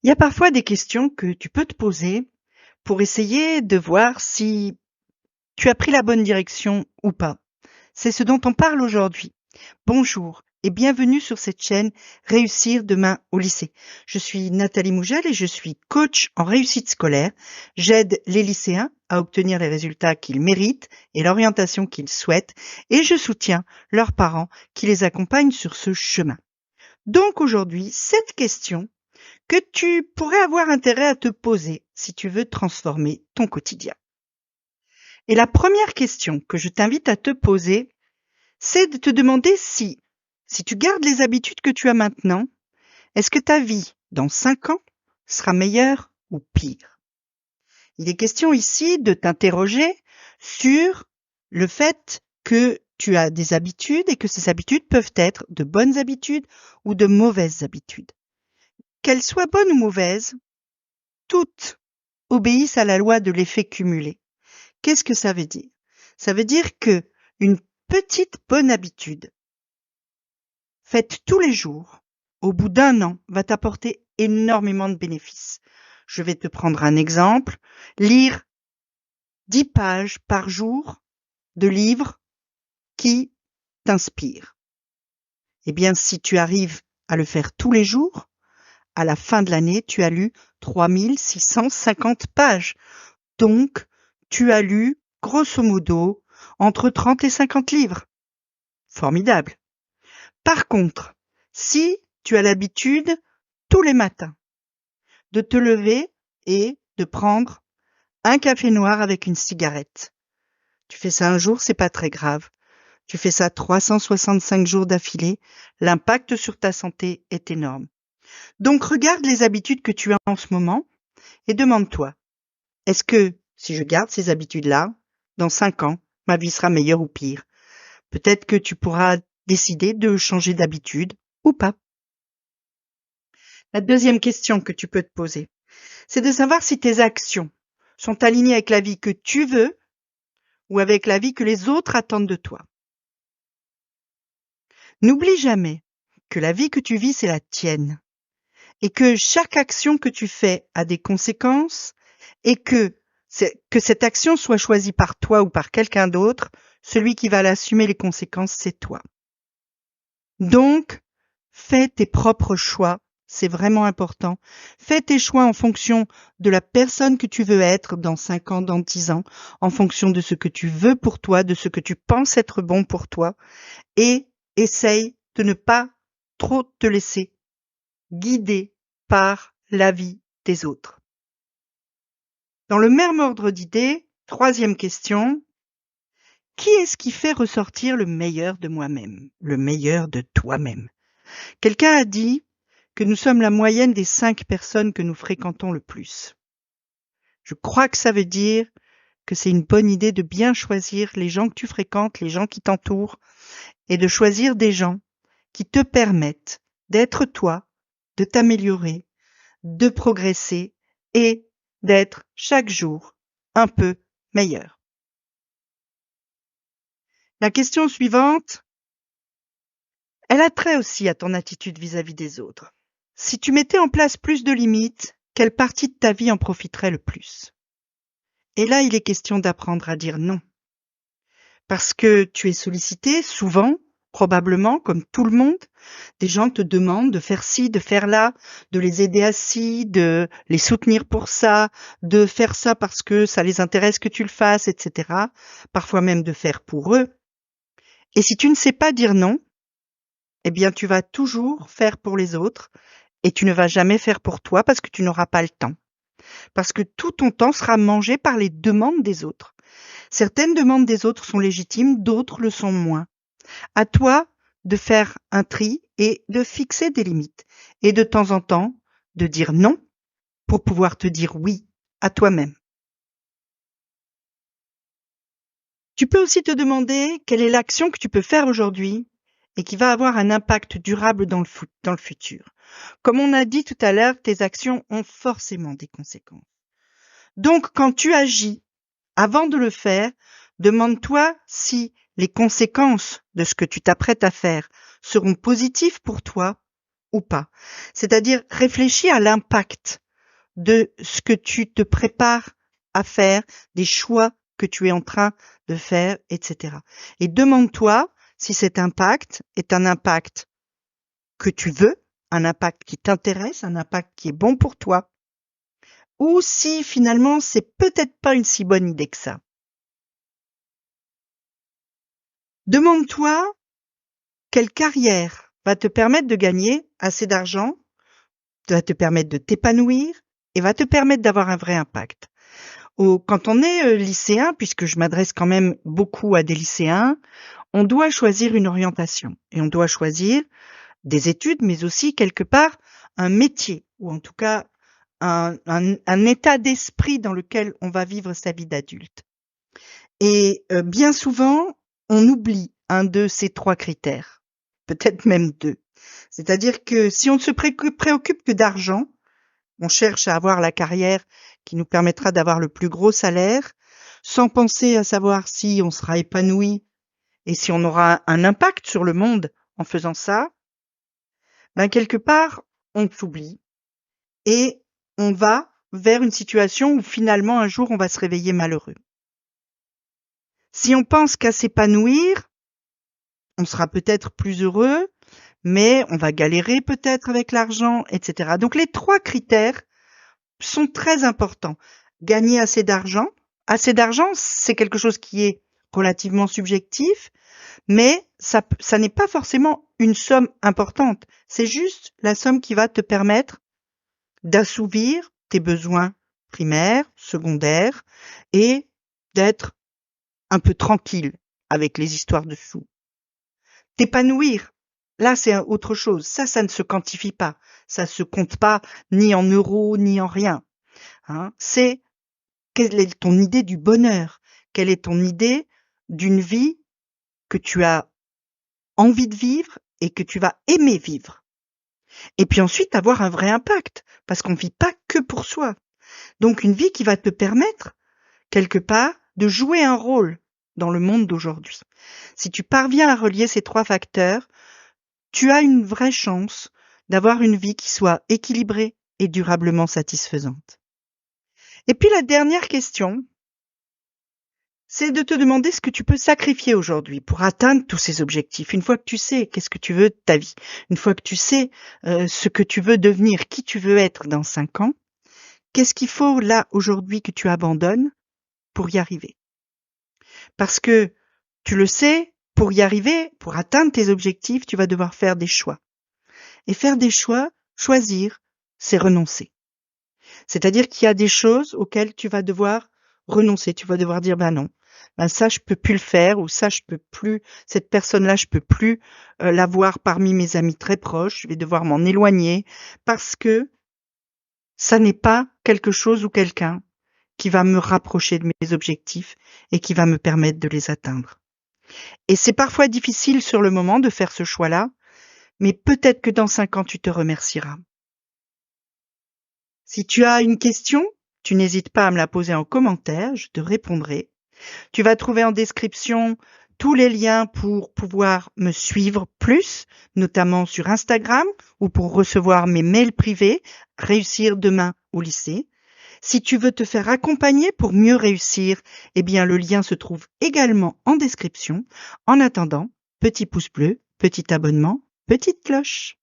Il y a parfois des questions que tu peux te poser pour essayer de voir si tu as pris la bonne direction ou pas. C'est ce dont on parle aujourd'hui. Bonjour et bienvenue sur cette chaîne Réussir demain au lycée. Je suis Nathalie Mougel et je suis coach en réussite scolaire. J'aide les lycéens à obtenir les résultats qu'ils méritent et l'orientation qu'ils souhaitent et je soutiens leurs parents qui les accompagnent sur ce chemin. Donc aujourd'hui, cette question que tu pourrais avoir intérêt à te poser si tu veux transformer ton quotidien. Et la première question que je t'invite à te poser, c'est de te demander si tu gardes les habitudes que tu as maintenant, est-ce que ta vie dans 5 ans sera meilleure ou pire? Il est question ici de t'interroger sur le fait que tu as des habitudes et que ces habitudes peuvent être de bonnes habitudes ou de mauvaises habitudes. Qu'elles soient bonnes ou mauvaises, toutes obéissent à la loi de l'effet cumulé. Qu'est-ce que ça veut dire? Ça veut dire que une petite bonne habitude faite tous les jours, au bout d'1 an, va t'apporter énormément de bénéfices. Je vais te prendre un exemple. Lire 10 pages par jour de livres qui t'inspirent. Eh bien, si tu arrives à le faire tous les jours, à la fin de l'année, tu as lu 3650 pages. Donc, tu as lu, grosso modo, entre 30 et 50 livres. Formidable. Par contre, si tu as l'habitude, tous les matins, de te lever et de prendre un café noir avec une cigarette. Tu fais ça un jour, c'est pas très grave. Tu fais ça 365 jours d'affilée, l'impact sur ta santé est énorme. Donc regarde les habitudes que tu as en ce moment et demande-toi, est-ce que si je garde ces habitudes-là, dans 5 ans, ma vie sera meilleure ou pire? Peut-être que tu pourras décider de changer d'habitude ou pas. La deuxième question que tu peux te poser, c'est de savoir si tes actions sont alignées avec la vie que tu veux ou avec la vie que les autres attendent de toi. N'oublie jamais que la vie que tu vis, c'est la tienne et que chaque action que tu fais a des conséquences et que cette action soit choisie par toi ou par quelqu'un d'autre, celui qui va l'assumer les conséquences, c'est toi. Donc, fais tes propres choix, c'est vraiment important. Fais tes choix en fonction de la personne que tu veux être dans 5 ans, dans 10 ans, en fonction de ce que tu veux pour toi, de ce que tu penses être bon pour toi, et essaye de ne pas trop te laisser guider par l'avis des autres. Dans le même ordre d'idées, troisième question, qui est-ce qui fait ressortir le meilleur de moi-même, le meilleur de toi-même? Quelqu'un a dit que nous sommes la moyenne des 5 personnes que nous fréquentons le plus. Je crois que ça veut dire que c'est une bonne idée de bien choisir les gens que tu fréquentes, les gens qui t'entourent, et de choisir des gens qui te permettent d'être toi, de t'améliorer, de progresser et d'être chaque jour un peu meilleur. La question suivante, elle a trait aussi à ton attitude vis-à-vis des autres. Si tu mettais en place plus de limites, quelle partie de ta vie en profiterait le plus? Et là, il est question d'apprendre à dire non. Parce que tu es sollicité souvent, probablement, comme tout le monde. Des gens te demandent de faire ci, de faire là, de les aider à ci, de les soutenir pour ça, de faire ça parce que ça les intéresse que tu le fasses, etc. Parfois même de faire pour eux. Et si tu ne sais pas dire non, eh bien, tu vas toujours faire pour les autres et tu ne vas jamais faire pour toi parce que tu n'auras pas le temps. Parce que tout ton temps sera mangé par les demandes des autres. Certaines demandes des autres sont légitimes, d'autres le sont moins. À toi de faire un tri et de fixer des limites. Et de temps en temps, de dire non pour pouvoir te dire oui à toi-même. Tu peux aussi te demander quelle est l'action que tu peux faire aujourd'hui et qui va avoir un impact durable dans le futur. Comme on a dit tout à l'heure, tes actions ont forcément des conséquences. Donc, quand tu agis, avant de le faire, demande-toi si les conséquences de ce que tu t'apprêtes à faire seront positives pour toi ou pas. C'est-à-dire réfléchis à l'impact de ce que tu te prépares à faire, des choix que tu es en train de faire, etc. Et demande-toi si cet impact est un impact que tu veux, un impact qui t'intéresse, un impact qui est bon pour toi, ou si finalement c'est peut-être pas une si bonne idée que ça. Demande-toi quelle carrière va te permettre de gagner assez d'argent, va te permettre de t'épanouir et va te permettre d'avoir un vrai impact. Quand on est lycéen, puisque je m'adresse quand même beaucoup à des lycéens, on doit choisir une orientation et on doit choisir des études, mais aussi quelque part un métier, ou en tout cas un état d'esprit dans lequel on va vivre sa vie d'adulte. Et bien souvent, on oublie un de ces 3 critères, peut-être même 2. C'est-à-dire que si on ne se préoccupe que d'argent, on cherche à avoir la carrière qui nous permettra d'avoir le plus gros salaire, sans penser à savoir si on sera épanoui et si on aura un impact sur le monde en faisant ça, ben quelque part, on s'oublie et on va vers une situation où finalement un jour on va se réveiller malheureux. Si on pense qu'à s'épanouir, on sera peut-être plus heureux, mais on va galérer peut-être avec l'argent, etc. Donc les 3 critères sont très importants. Gagner assez d'argent. Assez d'argent, c'est quelque chose qui est relativement subjectif, mais ça n'est pas forcément une somme importante. C'est juste la somme qui va te permettre d'assouvir tes besoins primaires, secondaires et d'être un peu tranquille avec les histoires de sous. T'épanouir, là c'est autre chose. Ça ne se quantifie pas. Ça se compte pas ni en euros ni en rien. C'est quelle est ton idée du bonheur? Quelle est ton idée d'une vie que tu as envie de vivre et que tu vas aimer vivre? Et puis ensuite avoir un vrai impact, parce qu'on ne vit pas que pour soi. Donc une vie qui va te permettre, quelque part, de jouer un rôle dans le monde d'aujourd'hui. Si tu parviens à relier ces 3 facteurs, tu as une vraie chance d'avoir une vie qui soit équilibrée et durablement satisfaisante. Et puis la dernière question, c'est de te demander ce que tu peux sacrifier aujourd'hui pour atteindre tous ces objectifs. Une fois que tu sais qu'est-ce que tu veux de ta vie, une fois que tu sais ce que tu veux devenir, qui tu veux être dans 5 ans, qu'est-ce qu'il faut là aujourd'hui que tu abandonnes pour y arriver? Parce que tu le sais, pour y arriver, pour atteindre tes objectifs, tu vas devoir faire des choix. Et faire des choix, choisir, c'est renoncer. C'est-à-dire qu'il y a des choses auxquelles tu vas devoir renoncer. Tu vas devoir dire, ben non, ben ça, je peux plus le faire, ou ça, je peux plus, cette personne-là, je peux plus la voir parmi mes amis très proches. Je vais devoir m'en éloigner parce que ça n'est pas quelque chose ou quelqu'un qui va me rapprocher de mes objectifs et qui va me permettre de les atteindre. Et c'est parfois difficile sur le moment de faire ce choix-là, mais peut-être que dans 5 ans, tu te remercieras. Si tu as une question, tu n'hésites pas à me la poser en commentaire, je te répondrai. Tu vas trouver en description tous les liens pour pouvoir me suivre plus, notamment sur Instagram ou pour recevoir mes mails privés, réussir demain au lycée. Si tu veux te faire accompagner pour mieux réussir, eh bien le lien se trouve également en description. En attendant, petit pouce bleu, petit abonnement, petite cloche.